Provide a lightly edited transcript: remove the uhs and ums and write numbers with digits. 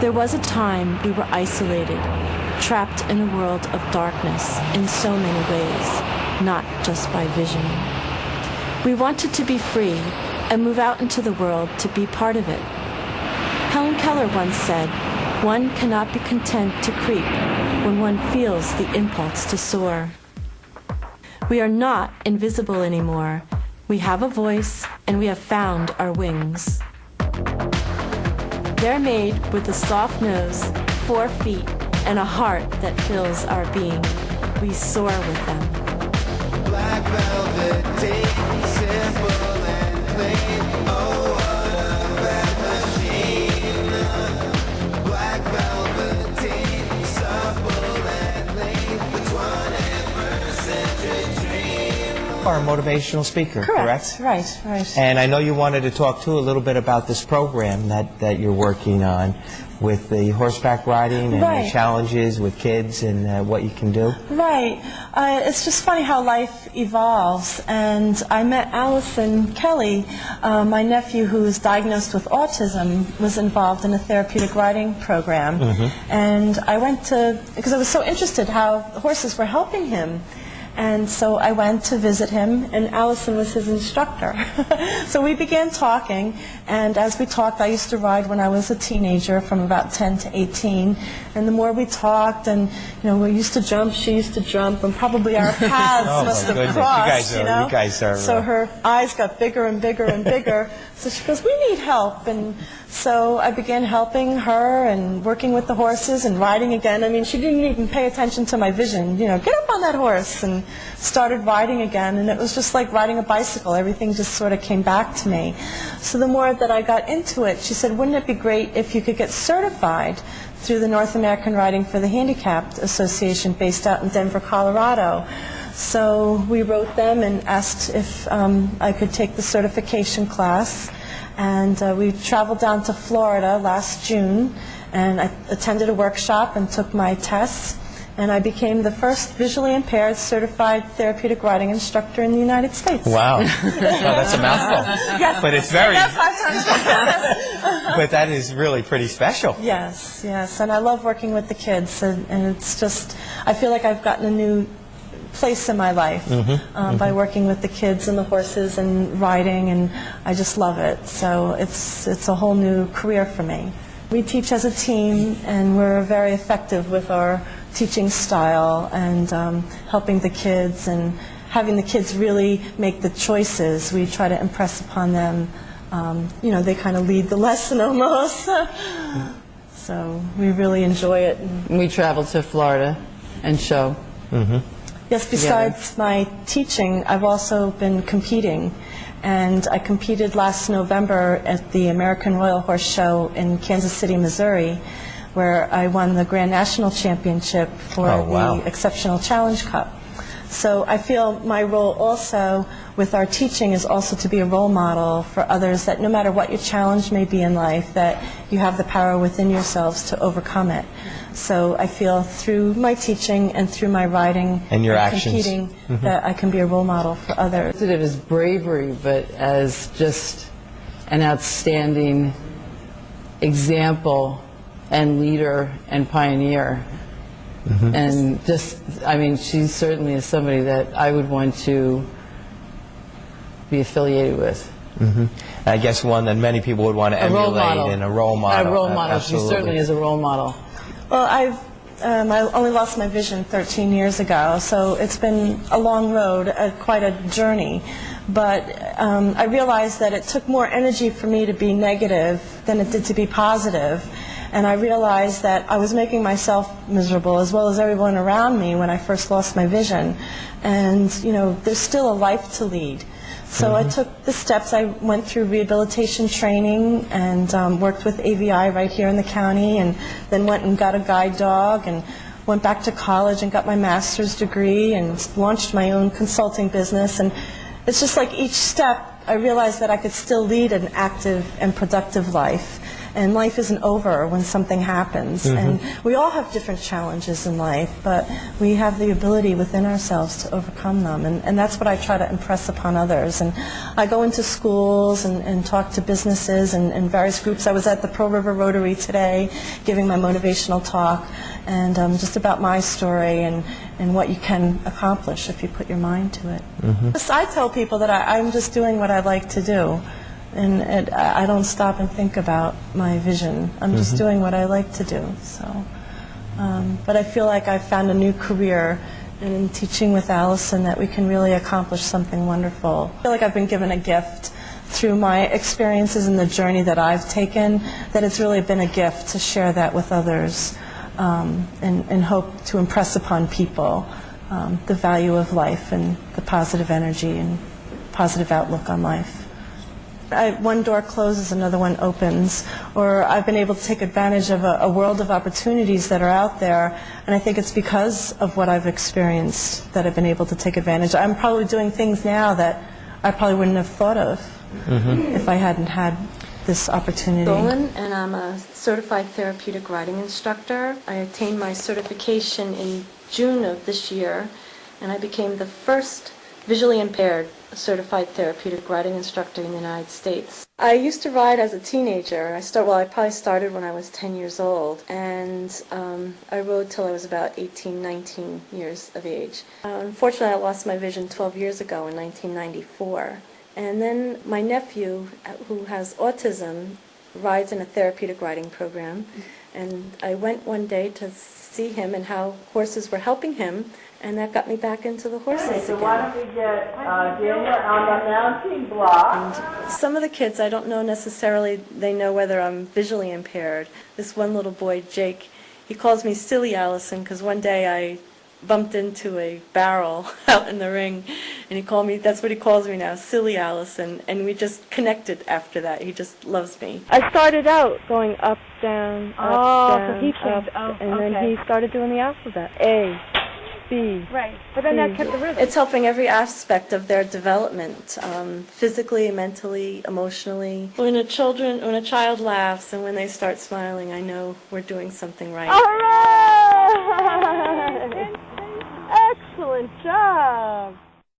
There was a time we were isolated, trapped in a world of darkness in so many ways, not just by vision. We wanted to be free and move out into the world to be part of it. Helen Keller once said, "One cannot be content to creep when one feels the impulse to soar." We are not invisible anymore. We have a voice, and we have found our wings. They're made with a soft nose, 4 feet, and a heart that fills our being. We soar with them. Black velvet, deep, simple and plain. Oh, what a bad machine. Black velvet, deep, supple and plain. The 21st century dream. Are a motivational speaker, correct? Right. And I know you wanted to talk too a little bit about this program that you're working on with the horseback riding and the challenges with kids and what you can do. Right. It's just funny how life evolves. And I met Alison Kelly, my nephew who is diagnosed with autism, was involved in a therapeutic riding program. And I went to, because I was so interested how the horses were helping him. And so I went to visit him, and Alison was his instructor. So we began talking, and as we talked, I used to ride when I was a teenager from about 10 to 18. And the more we talked, and we used to jump, she used to jump, and probably our paths must have crossed. You guys are. So her eyes got bigger and bigger and bigger. So she goes, "We need help." And so I began helping her and working with the horses and riding again. I mean, she didn't even pay attention to my vision. Get up on that horse, and started riding again. And it was just like riding a bicycle. Everything just sort of came back to me. So the more that I got into it, she said, "Wouldn't it be great if you could get certified through the North American Riding for the Handicapped Association based out in Denver, Colorado?" So we wrote them and asked if I could take the certification class. And we traveled down to Florida last June, and I attended a workshop and took my tests. And I became the first visually impaired certified therapeutic riding instructor in the United States. Wow. That's a mouthful. Yes. But it's very... But that is really pretty special. Yes. And I love working with the kids. And it's just, I feel like I've gotten a new place in my life by working with the kids and the horses and riding, and I just love it. So it's a whole new career for me. We teach as a team, and we're very effective with our teaching style and helping the kids and having the kids really make the choices. We try to impress upon them, they kind of lead the lesson almost. So we really enjoy it. We travel to Florida and show. Yes, besides my teaching, I've also been competing. And I competed last November at the American Royal Horse Show in Kansas City, Missouri, where I won the Grand National Championship for the Exceptional Challenge Cup. So I feel my role also with our teaching is also to be a role model for others, that no matter what your challenge may be in life, that you have the power within yourselves to overcome it. So I feel through my teaching and through my riding and your actions, competing, that I can be a role model for others. It as bravery, but as just an outstanding example and leader and pioneer. And just, I mean, she certainly is somebody that I would want to be affiliated with. I guess one that many people would want to emulate, and a role model. A role model. Absolutely. She certainly is a role model. Well, I only lost my vision 13 years ago, so it's been a long road, quite a journey. But I realized that it took more energy for me to be negative than it did to be positive. And I realized that I was making myself miserable as well as everyone around me when I first lost my vision. And, there's still a life to lead. So I took the steps. I went through rehabilitation training and worked with AVI right here in the county, and then went and got a guide dog and went back to college and got my master's degree and launched my own consulting business. And it's just like each step I realized that I could still lead an active and productive life. and life isn't over when something happens. And we all have different challenges in life, but we have the ability within ourselves to overcome them, and that's what I try to impress upon others. And I go into schools and talk to businesses and various groups. I was at the Pearl River Rotary today giving my motivational talk, and just about my story and what you can accomplish if you put your mind to it. I tell people that I'm just doing what I like to do, and I don't stop and think about my vision. I'm just doing what I like to do. So, but I feel like I've found a new career in teaching with Alison, that we can really accomplish something wonderful. I feel like I've been given a gift through my experiences and the journey that I've taken, that it's really been a gift to share that with others, and hope to impress upon people the value of life and the positive energy and positive outlook on life. One door closes, another one opens, or I've been able to take advantage of a world of opportunities that are out there, and I think it's because of what I've experienced that I've been able to take advantage. I'm probably doing things now that I probably wouldn't have thought of if I hadn't had this opportunity. Dolan, and I'm a certified therapeutic riding instructor. I attained my certification in June of this year, and I became the first visually impaired certified therapeutic riding instructor in the United States. I used to ride as a teenager. I probably started when I was 10 years old, and I rode till I was about 18, 19 years of age. Unfortunately, I lost my vision 12 years ago in 1994. And then my nephew, who has autism, rides in a therapeutic riding program, and I went one day to see him and how horses were helping him, and that got me back into the horses again. So why don't we get Daniel on the mounting block? And some of the kids, I don't know necessarily, they know whether I'm visually impaired. This one little boy, Jake, he calls me Silly Allison because one day I bumped into a barrel out in the ring, and he called me, that's what he calls me now, Silly Allison, and we just connected after that. He just loves me. I started out going up, down, up, down, so he changed, up, and then he started doing the alphabet. A, B. Right, but then that kept the rhythm. It's helping every aspect of their development, physically, mentally, emotionally. When a child laughs and when they start smiling, I know we're doing something right. All right! Excellent job!